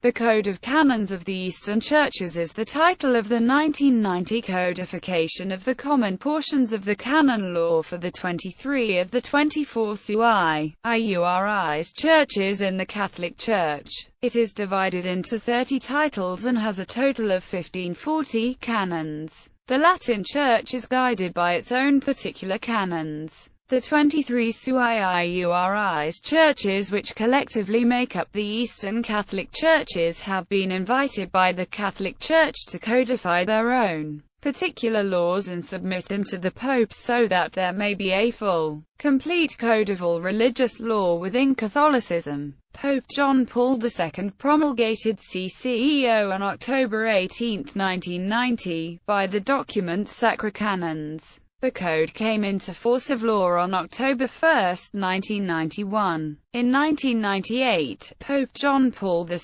The Code of Canons of the Eastern Churches is the title of the 1990 codification of the common portions of the canon law for the 23 of the 24 IURIs churches in the Catholic Church. It is divided into 30 titles and has a total of 1540 canons. The Latin Church is guided by its own particular canons. The 23 IURIs churches, which collectively make up the Eastern Catholic Churches, have been invited by the Catholic Church to codify their own particular laws and submit them to the Pope so that there may be a full, complete code of all religious law within Catholicism. Pope John Paul II promulgated CCEO on October 18, 1990, by the document Sacra Canons. The code came into force of law on October 1, 1991. In 1998, Pope John Paul II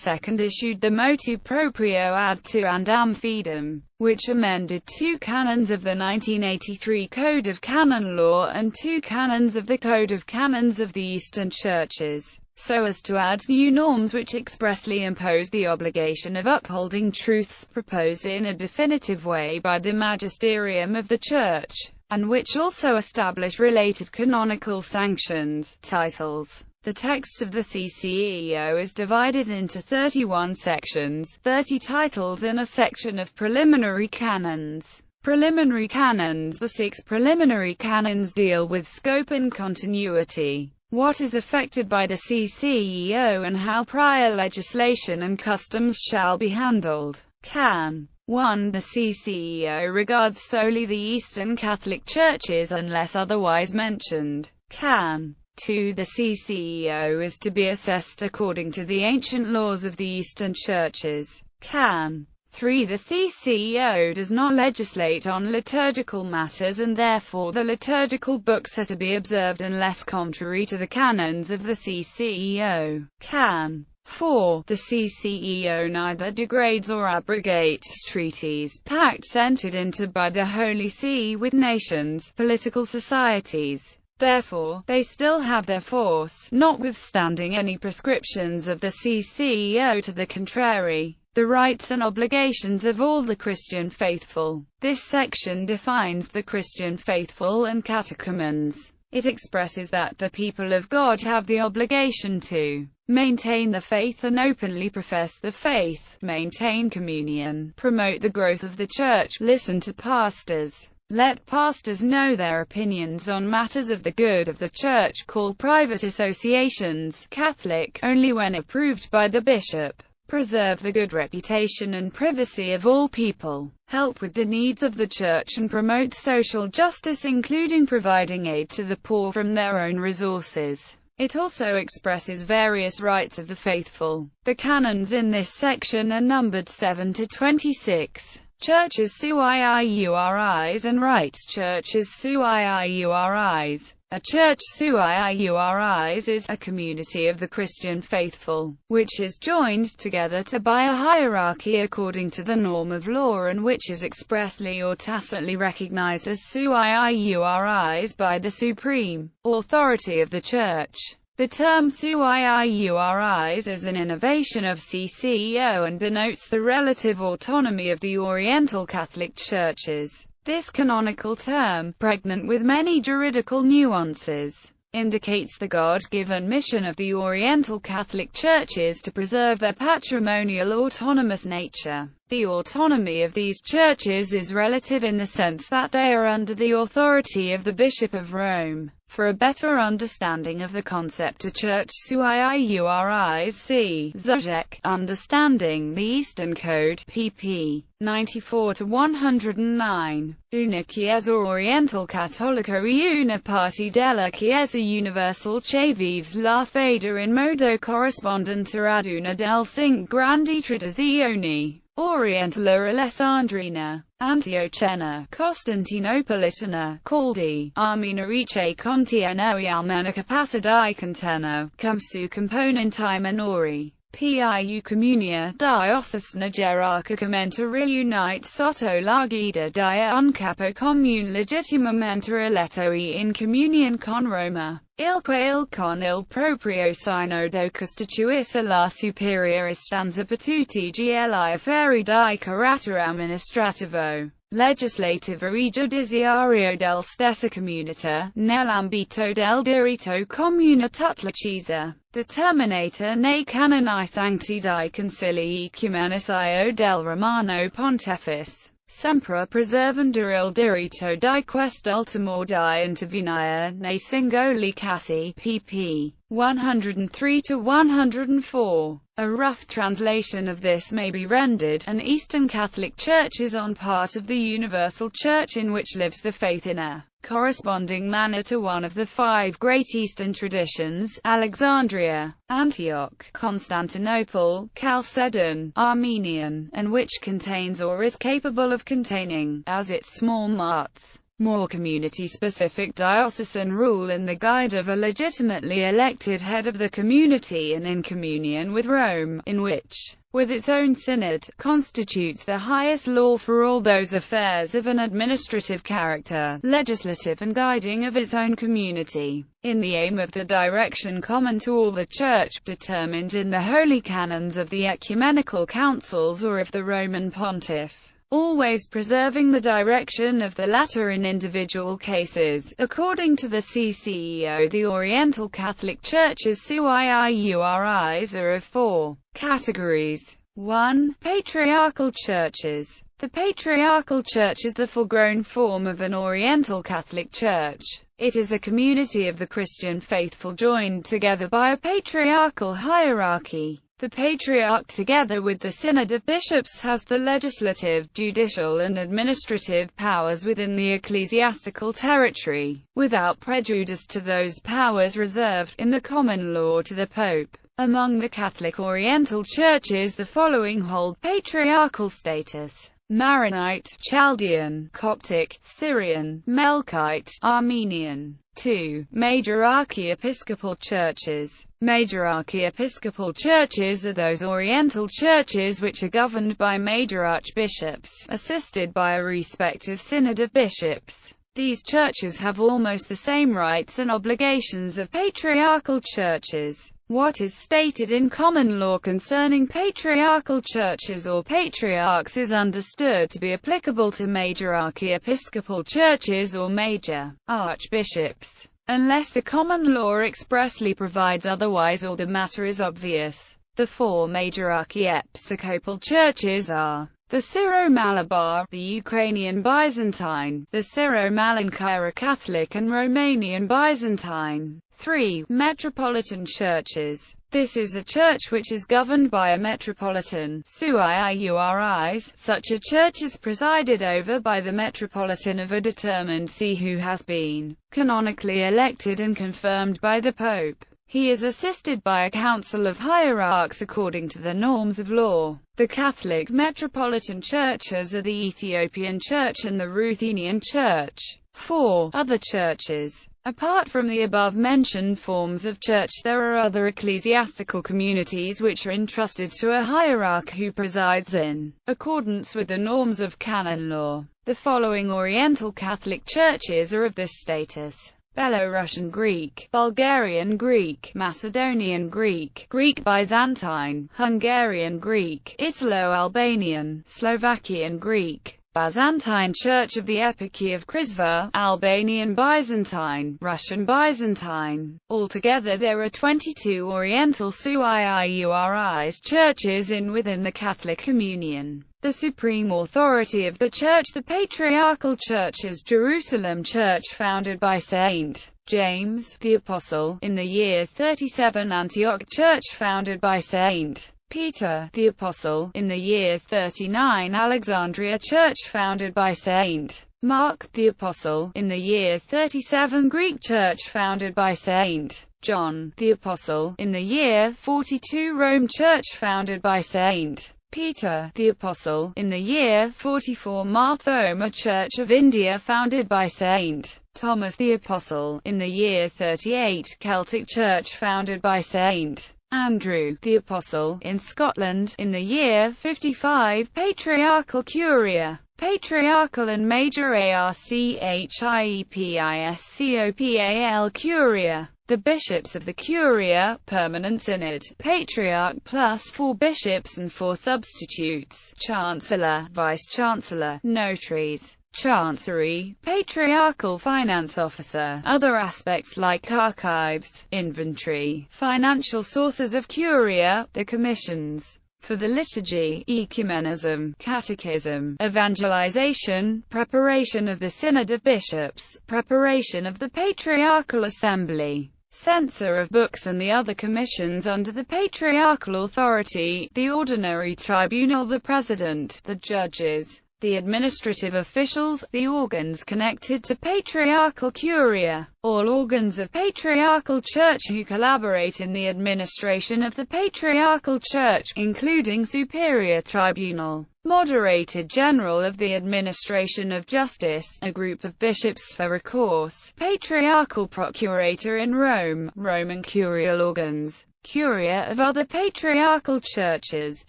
issued the Motu Proprio ad Tuandam Fidem, which amended 2 canons of the 1983 Code of Canon Law and 2 canons of the Code of Canons of the Eastern Churches, so as to add new norms which expressly impose the obligation of upholding truths proposed in a definitive way by the magisterium of the Church, and which also establish related canonical sanctions, titles. The text of the CCEO is divided into 31 sections, 30 titles and a section of preliminary canons. Preliminary canons. The 6 preliminary canons deal with scope and continuity, what is affected by the CCEO and how prior legislation and customs shall be handled. Can. 1. The CCEO regards solely the Eastern Catholic Churches unless otherwise mentioned. Can. 2. The CCEO is to be assessed according to the ancient laws of the Eastern Churches. Can. 3. The CCEO does not legislate on liturgical matters and therefore the liturgical books are to be observed unless contrary to the canons of the CCEO. Can. 4. The CCEO neither degrades or abrogates treaties, pacts entered into by the Holy See with nations, political societies. Therefore, they still have their force, notwithstanding any prescriptions of the CCEO to the contrary. The rights and obligations of all the Christian faithful. This section defines the Christian faithful and catechumens. It expresses that the people of God have the obligation to maintain the faith and openly profess the faith, maintain communion, promote the growth of the Church, listen to pastors, let pastors know their opinions on matters of the good of the Church, call private associations Catholic only when approved by the bishop, preserve the good reputation and privacy of all people, help with the needs of the Church and promote social justice including providing aid to the poor from their own resources. It also expresses various rights of the faithful. The canons in this section are numbered 7 to 26. Churches sui iuris and rites. Churches sui iuris. A church sui iuris is a community of the Christian faithful, which is joined together by a hierarchy according to the norm of law and which is expressly or tacitly recognized as sui iuris by the supreme authority of the Church. The term sui iuris is an innovation of CCEO and denotes the relative autonomy of the Oriental Catholic Churches. This canonical term, pregnant with many juridical nuances, indicates the God-given mission of the Oriental Catholic Churches to preserve their patrimonial autonomous nature. The autonomy of these churches is relative in the sense that they are under the authority of the Bishop of Rome. For a better understanding of the concept of Church sui iuris, see Zuzek, Understanding the Eastern Code, pp. 94-109. Una Chiesa Oriental Cattolica e una parte della Chiesa Universal che vives la fede in modo corrispondente ad una delle 5 grandi tradizioni. Orientale Alessandrina, Antiochena, Costantinopolitana, Caldi, Armeniae contiene almena capacity conteno, cum su componenti minori. Piu communia diocesana gerarchicamente reunite sotto la guida di un capo comune legittimamente eletto e in comunione con Roma, il quale con il proprio synodo costituisce la superiore istanza per tutti gli affari di carattere amministrativo, legislativo e giudiziario del stessa comunità, nell'ambito del diritto comune tutta la Chiesa, determinata nei canoni sancti di concili ecumenici del Romano Pontefice, sempre preservando il diritto di quest'ultimo di intervenire nei singoli casi, pp. 103-104. A rough translation of this may be rendered, an Eastern Catholic Church is on part of the Universal Church in which lives the faith in a corresponding manner to one of the 5 great Eastern traditions, Alexandria, Antioch, Constantinople, Chalcedon, Armenian, and which contains or is capable of containing, as its small marts, more community-specific diocesan rule in the guide of a legitimately elected head of the community and in communion with Rome, in which, with its own synod, constitutes the highest law for all those affairs of an administrative character, legislative and guiding of its own community, in the aim of the direction common to all the Church, determined in the holy canons of the ecumenical councils or of the Roman Pontiff, always preserving the direction of the latter in individual cases. According to the CCEO, the Oriental Catholic Church's SUIIURIs are of 4 categories. 1. Patriarchal churches. The Patriarchal Church is the full-grown form of an Oriental Catholic Church. It is a community of the Christian faithful joined together by a patriarchal hierarchy. The Patriarch, together with the Synod of Bishops, has the legislative, judicial and administrative powers within the ecclesiastical territory, without prejudice to those powers reserved, in the common law, to the Pope. Among the Catholic Oriental churches the following hold patriarchal status: Maronite, Chaldean, Coptic, Syrian, Melkite, Armenian. 2. Major archiepiscopal churches. Major archiepiscopal churches are those Oriental churches which are governed by major archbishops, assisted by a respective synod of bishops. These churches have almost the same rights and obligations of patriarchal churches. What is stated in common law concerning patriarchal churches or patriarchs is understood to be applicable to major archiepiscopal churches or major archbishops, unless the common law expressly provides otherwise or the matter is obvious. The 4 major archiepiscopal churches are the Syro-Malabar, the Ukrainian Byzantine, the Syro-Malankara Catholic and Romanian Byzantine. 3. Metropolitan churches. This is a church which is governed by a metropolitan, SUIIURIs. Such a church is presided over by the metropolitan of a determined see who has been canonically elected and confirmed by the Pope. He is assisted by a council of hierarchs according to the norms of law. The Catholic metropolitan churches are the Ethiopian Church and the Ruthenian Church. 4. Other churches. Apart from the above-mentioned forms of church, there are other ecclesiastical communities which are entrusted to a hierarch who presides in accordance with the norms of canon law. The following Oriental Catholic churches are of this status: Belarusian Greek, Bulgarian Greek, Macedonian Greek, Greek Byzantine, Hungarian Greek, Italo-Albanian, Slovakian Greek, Byzantine Church of the Eparchy of Krizva, Albanian Byzantine, Russian Byzantine. Altogether there are 22 Oriental SUIIURIs churches within the Catholic Communion. The supreme authority of the Church, the Patriarchal Church, is Jerusalem Church, founded by St. James, the Apostle, in the year 37, Antioch Church, founded by St. Peter, the Apostle, in the year 39, Alexandria Church, founded by St. Mark, the Apostle, in the year 37, Greek Church, founded by St. John, the Apostle, in the year 42, Rome Church, founded by St. Peter, the Apostle, in the year 44, Marthoma Church of India, founded by St. Thomas the Apostle, in the year 38, Celtic Church, founded by St. Andrew, the Apostle, in Scotland, in the year 55, Patriarchal Curia, Patriarchal and Major Archiepiscopal Curia, the bishops of the Curia, permanent synod, Patriarch plus 4 bishops and 4 substitutes, Chancellor, Vice-Chancellor, notaries, Chancery, Patriarchal Finance Officer, other aspects like archives, inventory, financial sources of Curia, the commissions for the liturgy, ecumenism, catechism, evangelization, preparation of the Synod of Bishops, preparation of the Patriarchal Assembly, censor of books and the other commissions under the patriarchal authority, the ordinary tribunal, the president, the judges, the administrative officials, the organs connected to Patriarchal Curia, all organs of Patriarchal Church who collaborate in the administration of the Patriarchal Church, including Superior Tribunal, Moderated General of the administration of justice, a group of bishops for recourse, Patriarchal Procurator in Rome, Roman Curial organs, Curia of other Patriarchal churches,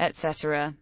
etc.